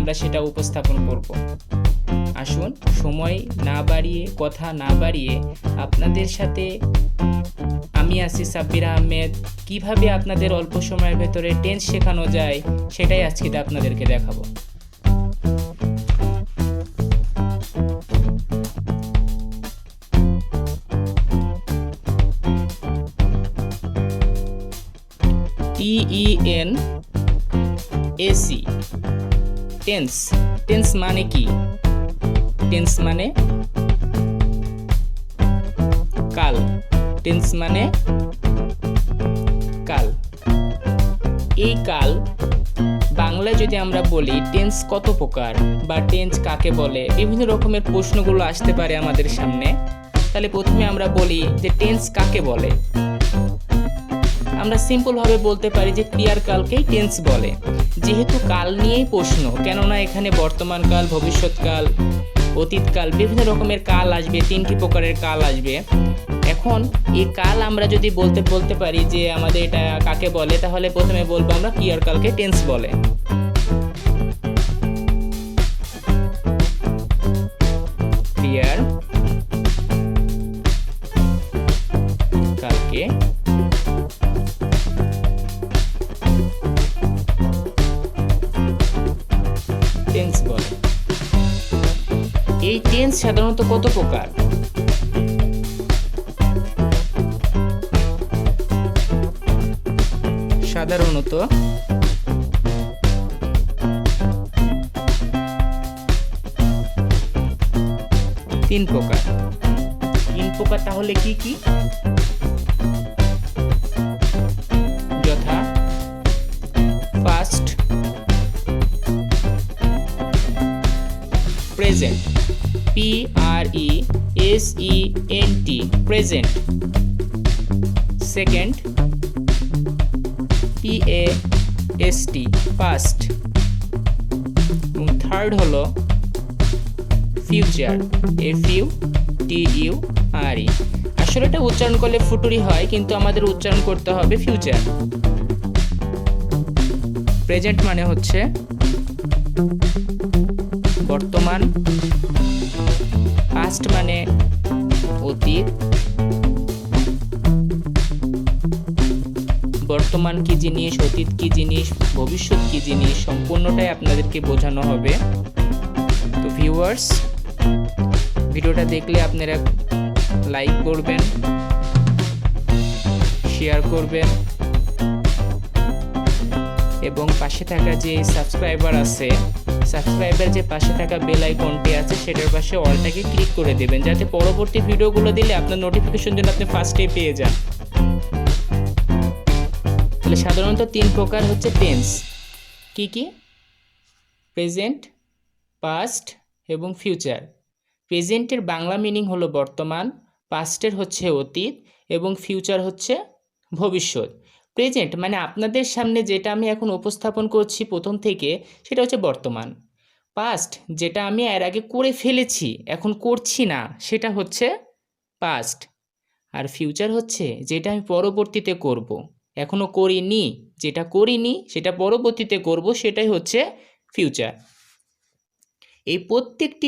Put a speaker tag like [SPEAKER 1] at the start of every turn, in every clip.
[SPEAKER 1] আমরা সেটা উপস্থাপন করব। আসুন সময় না বাড়িয়ে, কথা না বাড়িয়ে আপনাদের সাথে আমি আছি সাব্বির আহমেদ। কিভাবে আপনাদের অল্প সময়ের ভেতরে টেন্স শেখানো যায় সেটাই আজকে আপনাদেরকে দেখাবো। TENS, tense. টেন্স মানে কি? টেন্স মানে কাল। টেন্স মানে কাল। এই কাল বাংলায় যদি আমরা বলি টেন্স কত প্রকার বা টেন্স কাকে বলে, বিভিন্ন রকমের প্রশ্নগুলো আসতে পারে আমাদের সামনে। তাহলে প্রথমে আমরা বলি যে টেন্স কাকে বলে। আমরা সিম্পলভাবে বলতে পারি যে ক্রিয়ার কালকেই টেন্স বলে, যেহেতু কাল নিয়েই প্রশ্ন। কেননা এখানে বর্তমানকাল, ভবিষ্যৎকাল, অতীতকাল, বিভিন্ন রকমের কাল আসবে, 3টি প্রকারের কাল আসবে। এখন এই কাল আমরা যদি বলতে পারি যে আমাদের এটা কাকে বলে, তাহলে প্রথমে বলবো আমরা ক্রিয়ার কালকে টেন্স বলে। ক্রিয়ার কালকে টেন্স বলে। এই টেন্স সাধারণত কত প্রকার? সাধারণত 3 প্রকার। 3 প্রকার তাহলে কি কি? যথা past, present, PRESENT, present. Second PAST, past. এবং থার্ড হলো ফিউচার, FUTURE। আসলে এটা উচ্চারণ করলে ফুটুরি হয়, কিন্তু আমাদের উচ্চারণ করতে হবে ফিউচার। প্রেজেন্ট মানে হচ্ছে বর্তমান, পাস্ট মানে অতীত, বর্তমান কি জিনিস, অতীত কি জিনিস, ভবিষ্যৎ কি জিনিস, সম্পূর্ণটাই আপনাদেরকে বোঝানো হবে। তো ভিউয়ার্স, ভিডিওটা দেখলে আপনারা লাইক করবেন, শেয়ার করবেন এবং পাশে থাকা যে সাবস্ক্রাইবার আছে, সাবস্ক্রাইবার যে পাশে থাকা বেল আইকনটি আছে সেটার পাশে অলটাকে ক্লিক করে দেবেন, যাতে পরবর্তী ভিডিওগুলো দিলে আপনার নোটিফিকেশন যেন আপনি ফার্স্টেই পেয়ে যান। তাহলে সাধারণত 3 প্রকার হচ্ছে টেন্স। কি কি? প্রেজেন্ট, পাস্ট এবং ফিউচার। প্রেজেন্টের বাংলা মিনিং হলো বর্তমান, পাস্টের হচ্ছে অতীত এবং ফিউচার হচ্ছে ভবিষ্যৎ। প্রেজেন্ট মানে আপনাদের সামনে যেটা আমি এখন উপস্থাপন করছি প্রথম থেকে, সেটা হচ্ছে বর্তমান। পাস্ট যেটা আমি এর আগে করে ফেলেছি, এখন করছি না, সেটা হচ্ছে পাস্ট। আর ফিউচার হচ্ছে যেটা আমি পরবর্তীতে করব, এখনো করিনি, যেটা করিনি সেটা পরবর্তীতে করব, সেটাই হচ্ছে ফিউচার। এই প্রত্যেকটি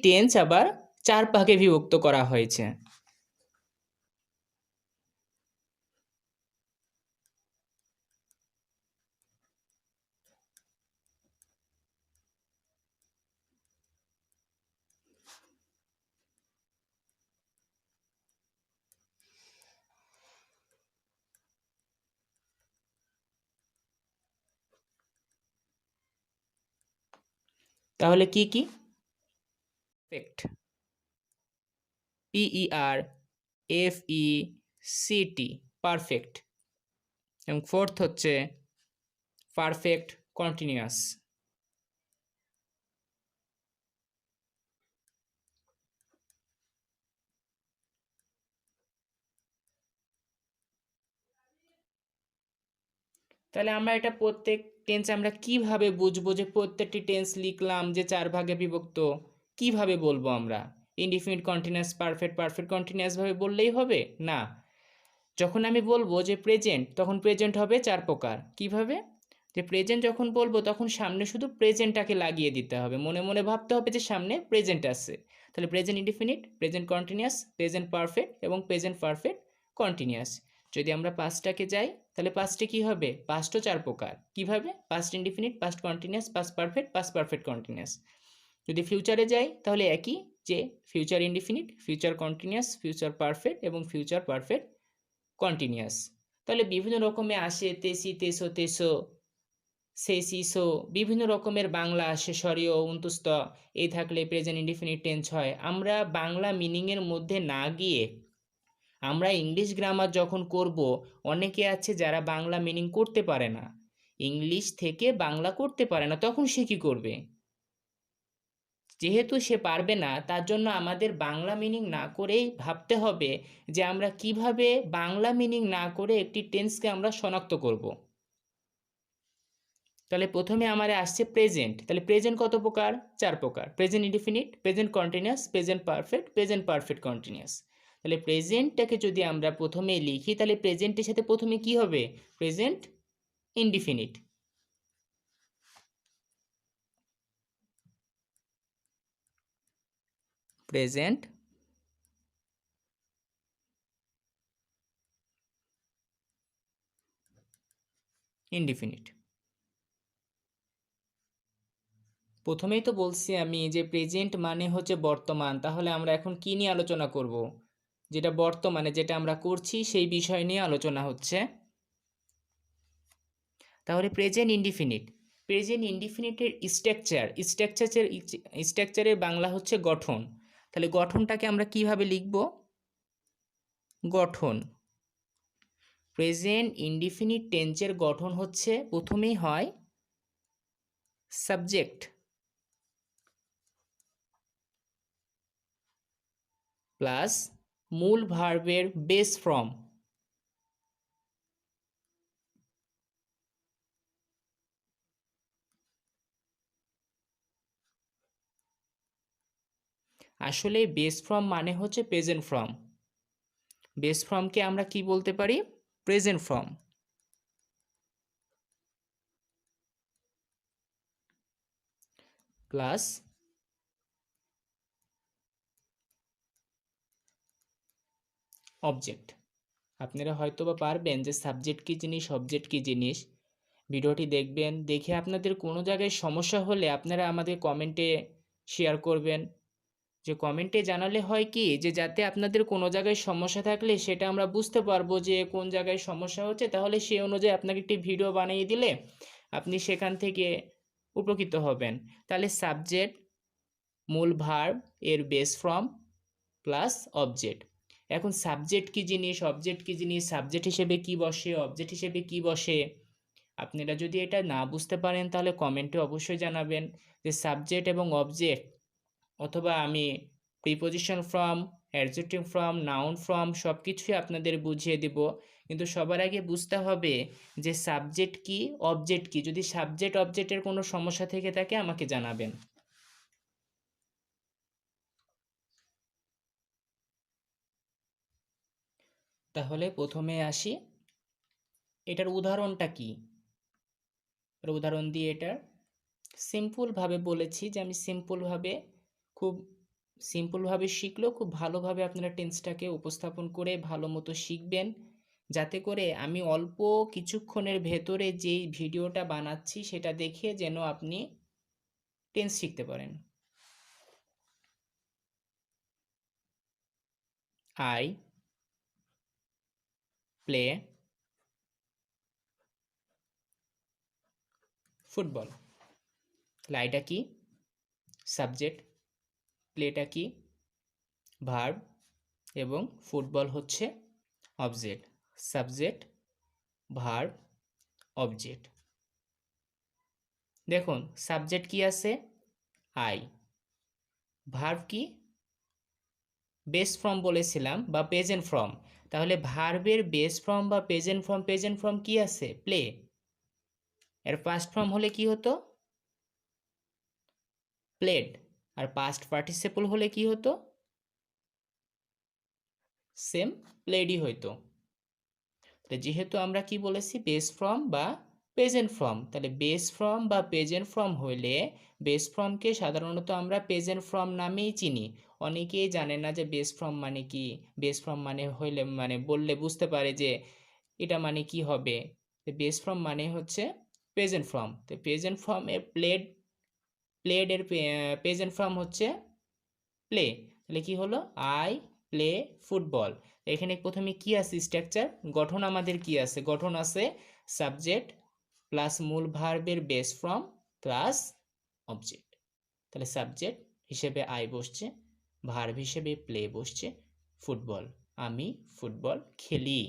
[SPEAKER 1] টেন্স আবার 4 ভাগে বিভক্ত করা হয়েছে। তাহলে কি কি? Perfect, PERFECT, perfect. এবং ফোর্থ হচ্ছে পারফেক্ট কন্টিনিউয়াস। তাহলে আমরা এটা প্রত্যেক টেন্স আমরা কিভাবে বুঝবো যে প্রত্যেকটি টেন্স লিখলাম যে 4 ভাগে বিভক্ত, কিভাবে বলবো আমরা? Indefinite continuous, perfect, perfect continuous ভাবে বললেই হবে না। যখন আমি বলবো যে প্রেজেন্ট, তখন প্রেজেন্ট হবে 4 প্রকার। কিভাবে? যে প্রেজেন্ট যখন বলবো তখন সামনে শুধু প্রেজেন্টটাকে লাগিয়ে দিতে হবে, মনে মনে ভাবতে হবে যে সামনে প্রেজেন্ট আছে। তাহলে present indefinite, present continuous, present perfect এবং প্রেজেন্ট পারফেক্ট কন্টিনিউয়াস। যদি আমরা পাস্টটাকে যাই তাহলে পাস্টে কি হবে, পাস্টও 4 প্রকার। কিভাবে? Past indefinite, past continuous, past perfect continuous. যদি ফিউচারে যাই তাহলে একই, যে future indefinite, future continuous, future perfect এবং ফিউচার পারফেক্ট কন্টিনিউয়াস। তাহলে বিভিন্ন রকমে আসে তেসি, তেসো, তেসো, সেসি, সো, বিভিন্ন রকমের বাংলা আসে, স্বরীয় অন্তুস্ত, এই থাকলে প্রেজেন্ট ইনডিফিনিট টেন্স হয়। আমরা বাংলা মিনিংয়ের মধ্যে না গিয়ে আমরা ইংলিশ গ্রামার যখন করব, অনেকে আছে যারা বাংলা মিনিং করতে পারে না, ইংলিশ থেকে বাংলা করতে পারে না, তখন সে কী করবে? যেহেতু সে পারবে না, তার জন্য আমাদের বাংলা মিনিং না করেই ভাবতে হবে যে আমরা কিভাবে বাংলা মিনিং না করে একটি টেন্সকে আমরা শনাক্ত করব। তাহলে প্রথমে আমার আসছে প্রেজেন্ট। তাহলে প্রেজেন্ট কত প্রকার? 4 প্রকার। Present indefinite, present continuous, present perfect continuous. তাহলে প্রেজেন্টটাকে যদি আমরা প্রথমে লিখি তাহলে প্রেজেন্টের সাথে প্রথমে কি হবে? Present indefinite. Present indefinite. প্রথমেই তো বলছি আমি যে প্রেজেন্ট মানে হচ্ছে বর্তমান, তাহলে আমরা এখন কি নিয়ে আলোচনা করব? যেটা বর্তমানে যেটা আমরা করছি সেই বিষয় নিয়ে আলোচনা হচ্ছে। তাহলে প্রেজেন্ট ইনডিফিনিট, প্রেজেন্ট ইনডিফিনিটের স্ট্রাকচারের বাংলা হচ্ছে গঠন। তাহলে গঠনটাকে আমরা কিভাবে লিখব? গঠন, প্রেজেন্ট ইনডিফিনিট টেন্সের গঠন হচ্ছে প্রথমেই হয় সাবজেক্ট প্লাস মূল ভার্বের বেস ফর্ম। আসলে বেস ফর্ম মানে হচ্ছে প্রেজেন্ট ফর্ম। বেস ফর্মকে আমরা কি বলতে পারি? Present form. Plus object. আপনারা হয়তো বা পারবেন যে সাবজেক্ট কী জিনিস, অবজেক্ট কী জিনিস। ভিডিওটি দেখবেন, দেখে আপনাদের কোনো জায়গায় সমস্যা হলে আপনারা আমাদের কমেন্টে শেয়ার করবেন। যে কমেন্টে জানালে হয় কি, যে যাতে আপনাদের কোনো জায়গায় সমস্যা থাকলে সেটা আমরা বুঝতে পারবো যে কোন জায়গায় সমস্যা হচ্ছে, তাহলে সেই অনুযায়ী আপনাকে একটি ভিডিও বানিয়ে দিলে আপনি সেখান থেকে উপকৃত হবেন। তাহলে সাবজেক্ট, মূল ভার্ব এর বেস ফর্ম প্লাস অবজেক্ট। এখন সাবজেক্ট কী জিনিস, অবজেক্ট কী জিনিস, সাবজেক্ট হিসেবে কি বসে, অবজেক্ট হিসেবে কি বসে, আপনারা যদি এটা না বুঝতে পারেন তাহলে কমেন্টে অবশ্যই জানাবেন। যে সাবজেক্ট এবং অবজেক্ট, অথবা আমি preposition form, adjective form, noun form সব কিছুই আপনাদের বুঝিয়ে দেব। কিন্তু সবার আগে বুঝতে হবে যে সাবজেক্ট কি, অবজেক্ট কি। যদি সাবজেক্ট অবজেক্টের কোনো সমস্যা থেকে থাকে আমাকে জানাবেন। তাহলে প্রথমে আসি, এটার উদাহরণটা কি? উদাহরণ দিয়ে এটা সিম্পলভাবে বলেছি, যে আমি খুব সিম্পলভাবে শিখলেও খুব ভালোভাবে আপনারা টেন্সটাকে উপস্থাপন করে ভালো মতো শিখবেন, যাতে করে আমি অল্প কিছুক্ষণের ভেতরে যেই ভিডিওটা বানাচ্ছি সেটা দেখে যেন আপনি টেন্স শিখতে পারেন। I play football. তাহলে আইটা কি? সাবজেক্ট, প্লেটা কি? ভার্ব, এবং ফুটবল হচ্ছে অবজেক্ট। Subject, verb, object. দেখুন সাবজেক্ট কি আছে? আই। ভার্ব কি? বেস ফর্ম বলেছিলাম, বা প্রেজেন্ট ফর্ম। তাহলে ভার্বের বেস ফর্ম বা প্রেজেন্ট ফর্ম কি আছে? প্লে। এর পাস্ট ফর্ম হলে কি হতো? প্লেড। আর পাস্ট পার্টিসিপল হলে কি হতো? সেম প্লেডই হইতো। যেহেতু আমরা কি বলেছি, বেস ফর্ম বা প্রেজেন্ট ফর্ম। তাহলে বেস ফর্ম বা প্রেজেন্ট ফর্ম হইলে বেস ফর্মকে সাধারণত আমরা প্রেজেন্ট ফর্ম নামেই চিনি। অনেকেই জানে না যে বেস ফর্ম মানে কি। বেস ফর্ম মানে হইলে মানে বললে বুঝতে পারে যে এটা মানে কি হবে। বেস ফর্ম মানে হচ্ছে প্রেজেন্ট ফর্ম। তো প্রেজেন্ট ফর্মের প্লেডের প্রেজেন্ট ফর্ম হচ্ছে প্লে। তাহলে কি হলো, আই প্লে ফুটবল। এখানে প্রথমে কি আছে স্ট্রাকচার, গঠন আমাদের কি আছে, গঠন আছে সাবজেক্ট প্লাস মূল ভার্বের বেস ফর্ম প্লাস অবজেক্ট। তাহলে সাবজেক্ট হিসেবে আই বসছে, ভার্ব হিসেবে প্লে বসছে, ফুটবল, আমি ফুটবল খেলি।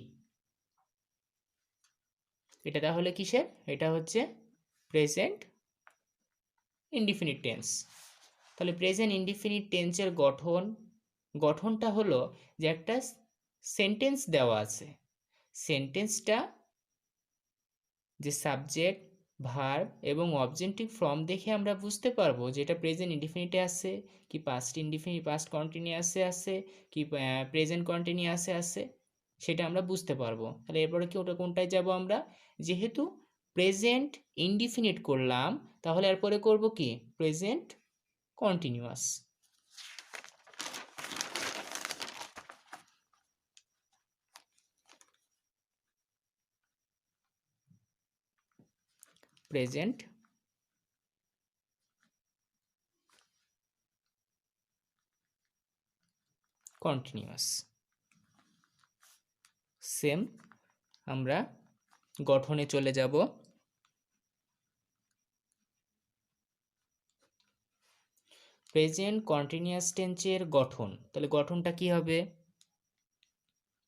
[SPEAKER 1] এটা তাহলে কিসের, এটা হচ্ছে প্রেজেন্ট ইনডিফিনিট টেন্স। তাহলে প্রেজেন্ট ইনডিফিনিট টেন্সের গঠনটা হলো যে একটা সেন্টেন্স দেওয়া আছে, সেন্টেন্সটা যে সাবজেক্ট ভার্ব এবং অবজেক্টিভ ফর্ম দেখে আমরা বুঝতে পারবো যে এটা প্রেজেন্ট ইনডিফিনিটে আছে কি পাস্ট ইনডিফিনিট পাস্ট কন্টিনিউয়াসে আছে কি প্রেজেন্ট কন্টিনিউয়াসে আছে, সেটা আমরা বুঝতে পারবো। তাহলে এরপরে কি ওটা কোনটায় যাব আমরা, যেহেতু প্রেজেন্ট ইনডিফিনিট করলাম তাহলে এরপরে করব কি present continuous. Present continuous. Same আমরা গঠনে চলে যাব। প্রেজেন্ট কন্টিনিউয়াস টেন্সের গঠন, তাহলে গঠনটা কি হবে,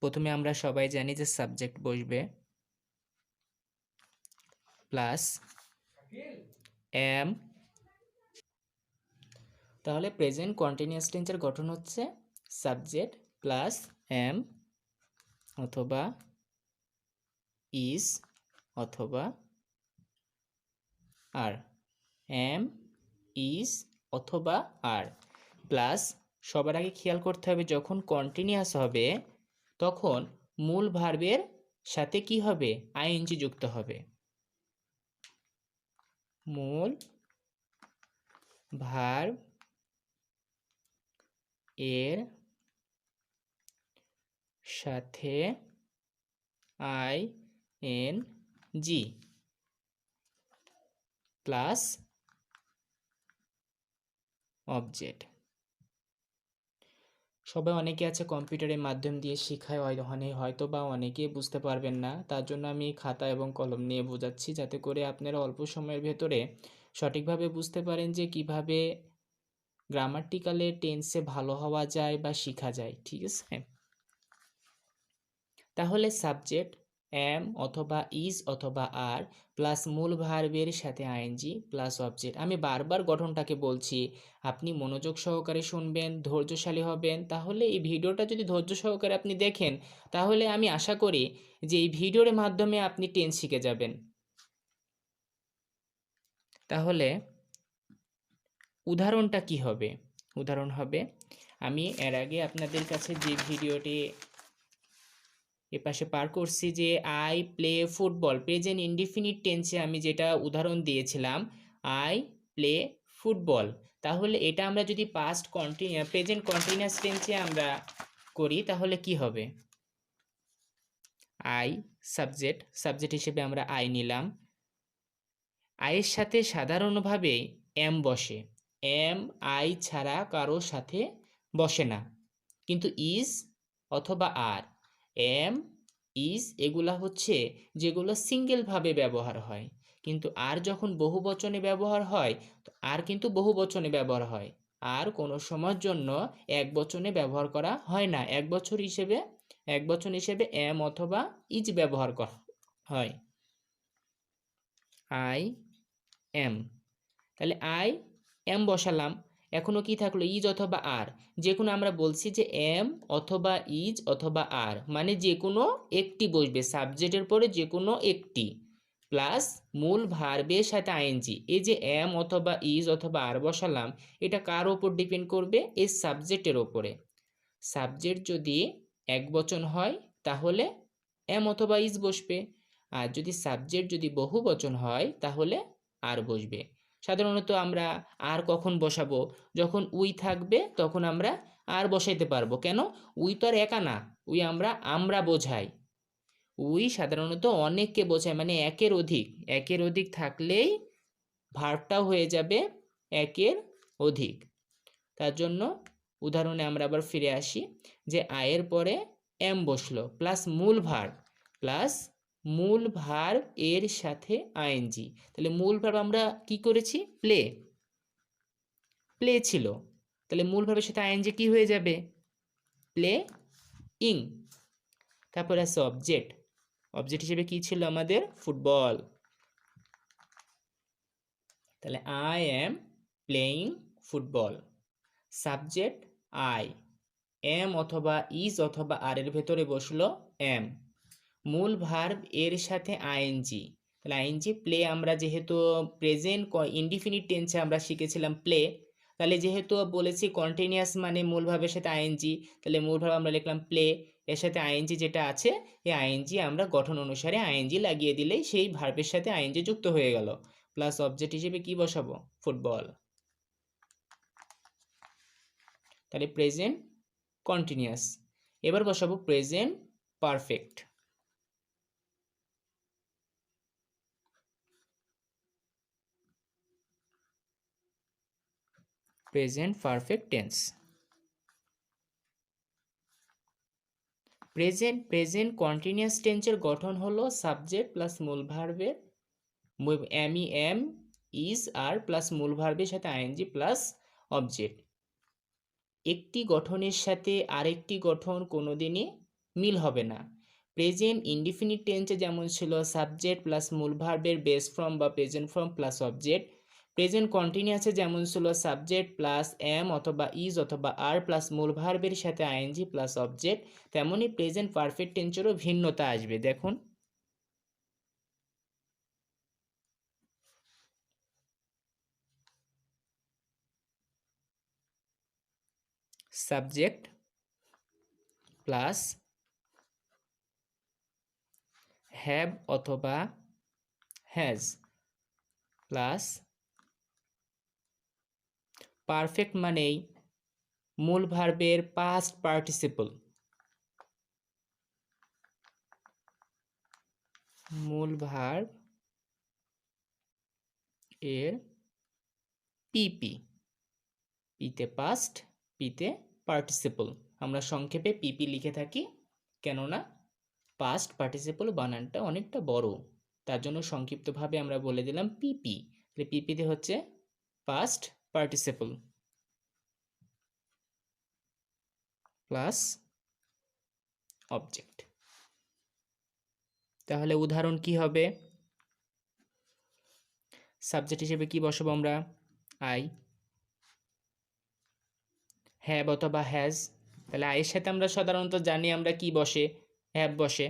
[SPEAKER 1] প্রথমে আমরা সবাই জানি যে সাবজেক্ট বসবে প্লাস এম। তাহলে প্রেজেন্ট কন্টিনিউয়াস টেন্সের গঠন হচ্ছে সাবজেক্ট প্লাস এম অথবা ইজ অথবা আর, এম ইজ অথবা আর প্লাস, সবার আগে খেয়াল করতে হবে যখন কন্টিনিউয়াস হবে তখন মূল ভার্বের সাথে কি হবে, আইএনজি যুক্ত হবে। মূল ভার্ব এর সাথে আইএনজি প্লাস অবজেক্ট। সবাই অনেকে আছে কম্পিউটারের মাধ্যম দিয়ে শেখায়, হয়তো বা অনেকেই বুঝতে পারবেন না, তার জন্য আমি খাতা এবং কলম নিয়ে বোঝাচ্ছি যাতে করে আপনারা অল্প সময়ের ভেতরে সঠিকভাবে বুঝতে পারেন যে কিভাবে গ্রামাটিক্যালে টেন্সে ভালো হওয়া যায় বা শেখা যায়। ঠিক আছে, তাহলে সাবজেক্ট এম অথবা ইজ অথবা আর প্লাস মূল ভার্বের সাথে আইএনজি প্লাস অবজেক্ট। আমি বারবার গঠনটাকে বলছি, আপনি মনোযোগ সহকারে শুনবেন, ধৈর্যশালী হবেন, তাহলে এই ভিডিওটা যদি ধৈর্য সহকারে আপনি দেখেন তাহলে আমি আশা করি যে এই ভিডিওর মাধ্যমে আপনি টেন্স শিখে যাবেন। তাহলে উদাহরণটা কি হবে, উদাহরণ হবে, আমি এর আগে আপনাদের কাছে যে ভিডিওটি এপাশে পার করছি যে I play football, present indefinite টেন্সে আমি যেটা উদাহরণ দিয়েছিলাম আই প্লে ফুটবল, তাহলে এটা আমরা যদি পাস্ট প্রেজেন্ট কন্টিনিউয়াস টেন্সে আমরা করি তাহলে কি হবে, আই সাবজেক্ট হিসেবে আমরা আই নিলাম, আইয়ের সাথে সাধারণভাবে এম বসে, এম আই ছাড়া কারো সাথে বসে না, কিন্তু ইজ অথবা আর, এম ইজ এগুলা হচ্ছে যেগুলো সিঙ্গেলভাবে ব্যবহার হয়, কিন্তু আর যখন বহু বচনে ব্যবহার হয় তো আর কিন্তু বহু বচনে ব্যবহার হয়, আর কোনো সময়ের জন্য এক বচনে ব্যবহার করা হয় না, এক বচন হিসেবে এম অথবা ইজ ব্যবহার করা হয়। আই এম, তাহলে আই এম বসালাম, এখনো কি থাকলো ইজ অথবা আর, যে কোনো আমরা বলছি যে এম অথবা ইজ অথবা আর মানে যে কোনো একটি বসবে, সাবজেক্টের পরে যে কোনো একটি প্লাস মূল ভার্বের সাথে আইএনজি। এই যে এম অথবা ইজ অথবা আর বসালাম এটা কার ওপর ডিপেন্ড করবে, এই সাবজেক্টের ওপরে। সাবজেক্ট যদি এক বচন হয় তাহলে এম অথবা ইজ বসবে, আর যদি সাবজেক্ট যদি বহুবচন হয় তাহলে আর বসবে। সাধারণত আমরা আর কখন বসাবো? যখন উই থাকবে তখন আমরা আর বসাইতে পারবো। কেন? উই তো আর একা না, উই আমরা বোঝাই। উই সাধারণত অনেককে বোঝায়, মানে একের অধিক। একের অধিক থাকলেই ভার্বটাও হয়ে যাবে একের অধিক। তার জন্য উদাহরণে আমরা আবার ফিরে আসি, যে আয়ের পরে এম বসলো প্লাস মূল ভার্ব এর সাথে আইএনজি। তাহলে মূল ভার্ব আমরা কি করেছি? প্লে ছিল, তাহলে মূল ভার্বের সাথে আইএনজি কি হয়ে যাবে? প্লে ইং। তারপরে আছে অবজেক্ট। অবজেক্ট হিসেবে কি ছিল আমাদের? ফুটবল। তাহলে I am playing football. Subject I, am অথবা ইজ অথবা আর এর ভেতরে বসলো এম। মূল ভার্ব এর সাথে আইএনজি। তাহলে আইএনজি প্লে আমরা যেহেতু প্রেজেন্ট ইনডিফিনিট টেন্সে আমরা শিখেছিলাম প্লে, তাহলে যেহেতু বলেছি কন্টিনিউয়াস মানে মূল ভার্বের সাথে আইএনজি, তাহলে মূল ভার্ব আমরা লিখলাম প্লে, এর সাথে আইএনজি যেটা আছে এই আইএনজি আমরা গঠন অনুসারে আইএনজি লাগিয়ে দিলেই সেই ভার্বের সাথে আইএনজি যুক্ত হয়ে গেল। প্লাস অবজেক্ট হিসেবে কি বসাবো? ফুটবল। তাহলে প্রেজেন্ট কন্টিনিউয়াস। এবার বসাবো present perfect. Present perfect tense. Present continuous টেন্সের গঠন হলো সাবজেক্ট প্লাস মূল ভার্বের এম ইজ আর প্লাস মূল ভার্বের সাথে আইএনজি প্লাস অবজেক্ট। একটি গঠনের সাথে আরেকটি গঠন কোনোদিনই মিল হবে না। প্রেজেন্ট ইনডিফিনিট টেন্সে যেমন ছিল সাবজেক্ট প্লাস মূল ভার্বের বেস ফর্ম বা present form plus object, present কন্টিনিউয়াসে যেমন ছিল সাবজেক্ট প্লাস এম অথবা ইজ অথবা আর প্লাস মূল ভার্বের সাথে আইএনজি প্লাস অবজেক্ট, তেমনই প্রেজেন্ট পারফেক্ট টেন্সেরও ভিন্নতা আসবে। দেখুন, সাবজেক্ট প্লাস হ্যাভ অথবা হ্যাজ প্লাস পারফেক্ট মানেই মূল ভার্বের পাস্ট পার্টিসিপল, মূল ভার্ব এর পিপি, পিতে পাস্ট, পিতে পার্টিসিপল। আমরা সংক্ষেপে পিপি লিখে থাকি, কেননা পাস্ট পার্টিসিপল বানানটা অনেকটা বড়, তার জন্য সংক্ষিপ্তভাবে আমরা বলে দিলাম পিপি। তাহলে পিপিতে হচ্ছে পাস্ট পার্টিসিপল প্লাস অবজেক্ট। তাহলে উদাহরণ কি হবে? সাবজেক্ট হিসেবে কি বসাবো আমরা? আই। হ্যাভ অথবা হ্যাজ, তাহলে আইয়ের সাথে আমরা সাধারণত জানি আমরা কি বসে? হ্যাভ বসে,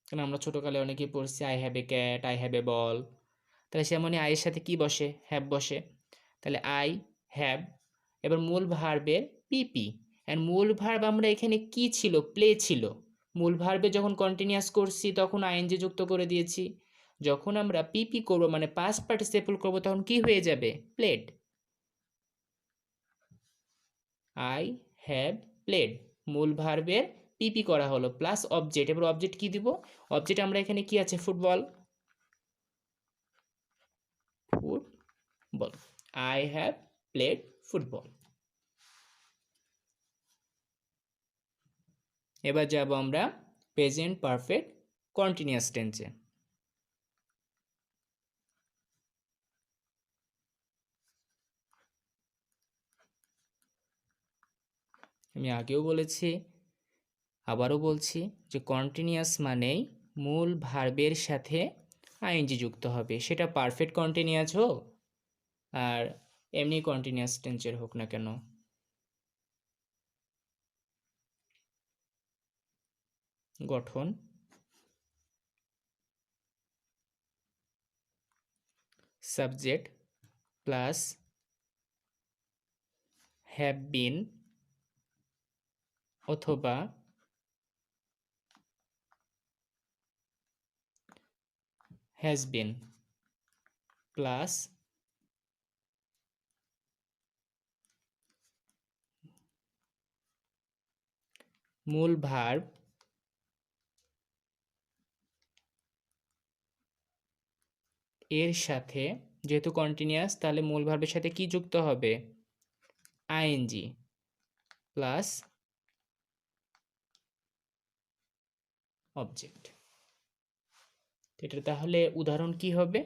[SPEAKER 1] কারণ আমরা ছোটোকালে অনেকেই পড়ছি I have a cat, I have a ball. তাহলে সেমনই আইয়ের সাথে কি বসে? হ্যাভ বসে। তাহলে আই হ্যাভ, এবার মূল ভার্বের পিপি। অ্যান্ড মূল ভার্ব আমরা এখানে কি ছিল? প্লে ছিল। মূল ভার্বে যখন কন্টিনিউয়াস করছি তখন আইএনজি যুক্ত করে দিয়েছি। যখন আমরা পিপি করব মানে পাস্ট পার্টিসিপল করব তখন কি হয়ে যাবে? প্লেড। আই হ্যাভ প্লেড, মূল ভার্বের পিপি করা হলো প্লাস অবজেক্ট। এবার অবজেক্ট কি দিব? অবজেক্ট আমরা এখানে কি আছে? Football. Football, I have played football. এবার যাব আমরা প্রেজেন্ট পারফেক্ট কন্টিনিউয়াস টেন্সে। আমি আগেও বলেছি, আবারও বলছি যে কন্টিনিউয়াস মানেই মূল ভার্বের সাথে আইএনজি যুক্ত হবে, সেটা পারফেক্ট কন্টিনিউয়াস হোক আর এমনি কন্টিনিউয়াস টেন্সের হোক না কেন। গঠন সাবজেক্ট প্লাস হ্যাভ বিন অথবা হ্যাজ বিন প্লাস মূল ভার্ব এর সাথে, যেহেতু কন্টিনিউয়াস তাহলে মূল ভার্বের সাথে কি যুক্ত হবে, আইএনজি প্লাস অবজেক্ট। এটা তাহলে উদাহরণ কি হবে,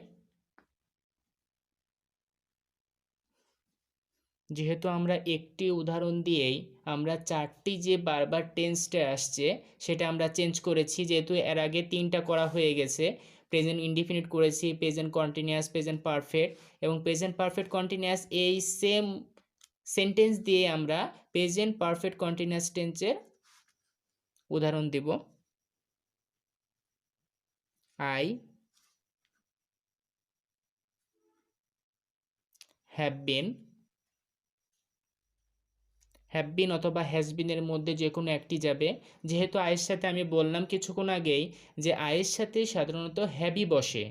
[SPEAKER 1] যেহেতু আমরা একটি উদাহরণ দিয়েই আমরা চারটি যে বারবার টেন্সটা আসছে সেটা আমরা চেঞ্জ করেছি, যেহেতু এর আগে তিনটা করা হয়ে গেছে, প্রেজেন্ট ইনডিফিনিট করেছি, প্রেজেন্ট কন্টিনিউয়াস, প্রেজেন্ট পারফেক্ট এবং প্রেজেন্ট পারফেক্ট কন্টিনিউয়াস। এই সেম সেন্টেন্স দিয়ে আমরা প্রেজেন্ট পারফেক্ট কন্টিনিউয়াস টেন্সের উদাহরণ দেব। আই হ্যাভ বিন অথবা হ্যাজ বিনের মধ্যে যে কোনো একটি যাবে। যেহেতু আয়ের সাথে আমি বললাম কিছুক্ষণ আগেই যে আয়ের সাথে সাধারণত হ্যাভই বসে,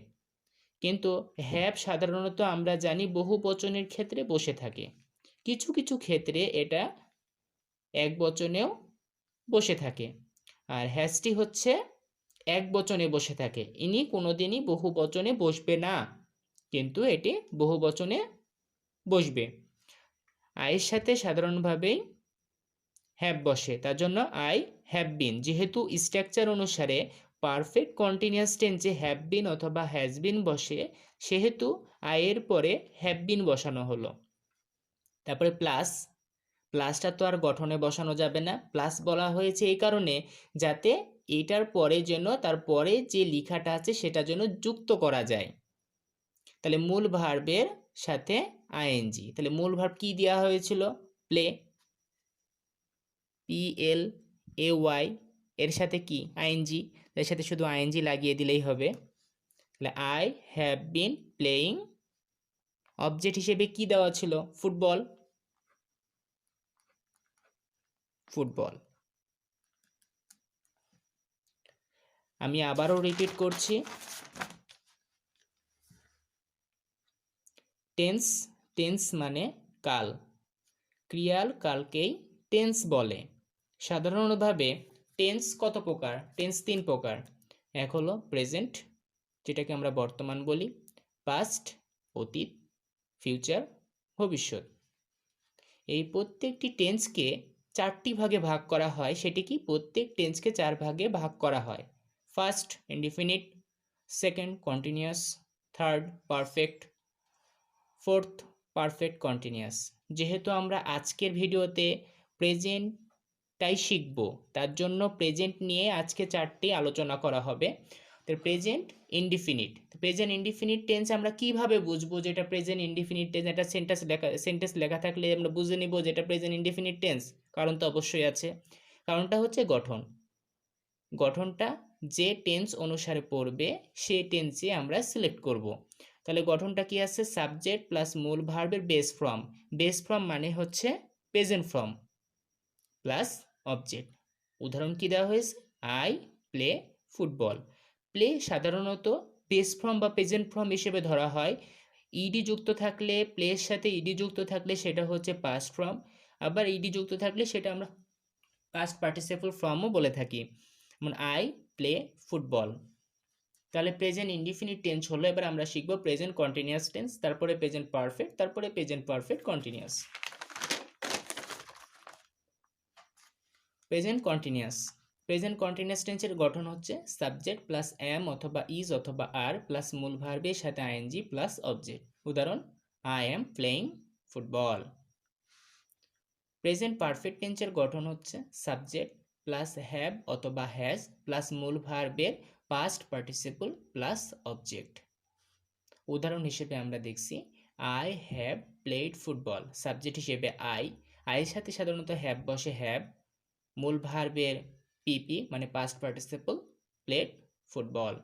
[SPEAKER 1] কিন্তু হ্যাভ সাধারণত আমরা জানি বহু বচনের ক্ষেত্রে বসে থাকে, কিছু কিছু ক্ষেত্রে এটা এক বচনেও বসে থাকে। আর হ্যাজটি হচ্ছে এক বচনে বসে থাকে, ইনি কোনোদিনই বহু বচনে বসবে না, কিন্তু এটি বহু বচনে বসবে। আয়ের সাথে সাধারণভাবেই হ্যাভ বসে, তার জন্য আই হ্যাভ বিন। যেহেতু স্ট্রাকচার অনুসারে পারফেক্ট কন্টিনিউয়াস টেন্সে হ্যাভ বিন অথবা হ্যাজ বিন বসে, সেহেতু আয়ের পরে হ্যাভ বিন বসানো হলো। তারপরে প্লাসটা তো আর গঠনে বসানো যাবে না, প্লাস বলা হয়েছে এই কারণে যাতে এটার পরে যেন তার পরে যে লেখাটা আছে সেটা যেন যুক্ত করা যায়। তাহলে মূল ভার্বের সাথে আইএনজি, তাহলে মূল ভার্ব কি দেওয়া হয়েছিল, প্লে, PLAY, এর সাথে কি আইএনজি, এর সাথে শুধু আইএনজি লাগিয়ে দিলেই হবে। তাহলে I have been playing, object হিসেবে কি দেওয়া ছিল, ফুটবল। আমি আবারও রিপিট করছি, টেন্স মানে কাল, ক্রিয়াল কালকেই টেন্স বলে। সাধারণভাবে টেন্স কত প্রকার, টেন্স তিন প্রকার। এক হলো প্রেজেন্ট, যেটাকে আমরা বর্তমান বলি, পাস্ট অতীত, ফিউচার ভবিষ্যৎ। এই প্রত্যেকটি টেন্সকে চারটি ভাগে ভাগ করা হয়, সেটি কি, প্রত্যেক টেন্সকে চার ভাগে ভাগ করা হয়। First indefinite, second continuous, third perfect, fourth perfect continuous. যেহেতু আমরা আজকের ভিডিওতে প্রেজেন্টটাই শিখব, তার জন্য প্রেজেন্ট নিয়ে আজকে চারটি আলোচনা করা হবে। তো প্রেজেন্ট ইনডিফিনিট টেন্স আমরা কিভাবে বুঝবো যে এটা প্রেজেন্ট ইনডিফিনিট টেন্স, একটা সেন্টেন্স লেখা থাকলে আমরা বুঝে নিব যে এটা প্রেজেন্ট ইনডিফিনিট টেন্স। কারণ তো অবশ্যই আছে, কারণটা হচ্ছে গঠনটা যে টেন্স অনুসারে পড়বে সেই টেন্সে আমরা সিলেক্ট করব। তাহলে গঠনটা কি আছে, সাবজেক্ট প্লাস মূল ভার্বের বেস ফর্ম মানে হচ্ছে প্রেজেন্ট ফর্ম প্লাস অবজেক্ট। উদাহরণ কি দেওয়া হয়েছে, আই প্লে ফুটবল। প্লে সাধারণত বেস ফর্ম বা প্রেজেন্ট ফর্ম হিসেবে ধরা হয়। ইডি যুক্ত থাকলে, প্লের সাথে ইডি যুক্ত থাকলে সেটা হচ্ছে পাস্ট ফর্ম, আবার ইডি যুক্ত থাকলে সেটা আমরা পাস্ট পার্টিসিপল ফর্মও বলে থাকি, যেমন আই প্লে ফুটবল। তাহলে প্রেজেন্ট ইনডিফিনিট টেন্স হলো, এবার আমরা শিখব প্রেজেন্ট কন্টিনিউয়াস টেন্স, তারপরে প্রেজেন্ট পারফেক্ট, তারপরে present perfect continuous. Present continuous টেন্সের গঠন হচ্ছে সাবজেক্ট প্লাস এম অথবা ইজ অথবা আর প্লাস মূল ভার্বের সাথে আইএনজি প্লাস অবজেক্ট। উদাহরণ, I am playing football. Present perfect টেন্সের গঠন হচ্ছে সাবজেক্ট প্লাস হ্যাভ অথবা হ্যাজ প্লাস মূল ভার্বের পাস্ট পার্টিসিপল প্লাস অবজেক্ট। উদাহরণ হিসেবে আমরা দেখছি, I have played football, subject হিসেবে আইয়ের সাথে সাধারণত হ্যাভ বসে, হ্যাভ, মূল ভার্বের পিপি মানে past participle, played football.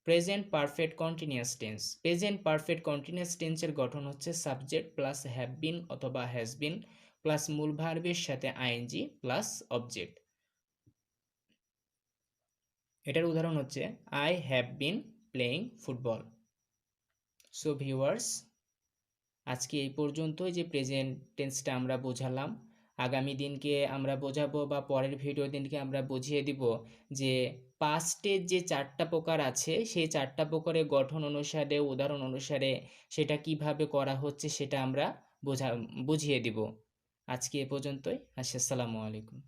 [SPEAKER 1] Present perfect continuous টেন্সের গঠন হচ্ছে সাবজেক্ট প্লাস হ্যাভ বিন অথবা হ্যাজ বিন প্লাস মূল ভার্বের সাথে আইএনজি প্লাস অবজেক্ট। এটার উদাহরণ হচ্ছে I have been playing football. So viewers, আজকে এই পর্যন্তই যে প্রেজেন্ট টেন্সটা আমরা বোঝালাম। আগামী দিনকে আমরা বোঝাবো বা পরের ভিডিও দিনকে আমরা বুঝিয়ে দিব যে পাস্টের যে 4টা প্রকার আছে সেই 4টা প্রকারের গঠন অনুসারে উদাহরণ অনুসারে সেটা কিভাবে করা হচ্ছে সেটা আমরা বুঝিয়ে দিব। আজকে এ পর্যন্তই। আসসালামু আলাইকুম।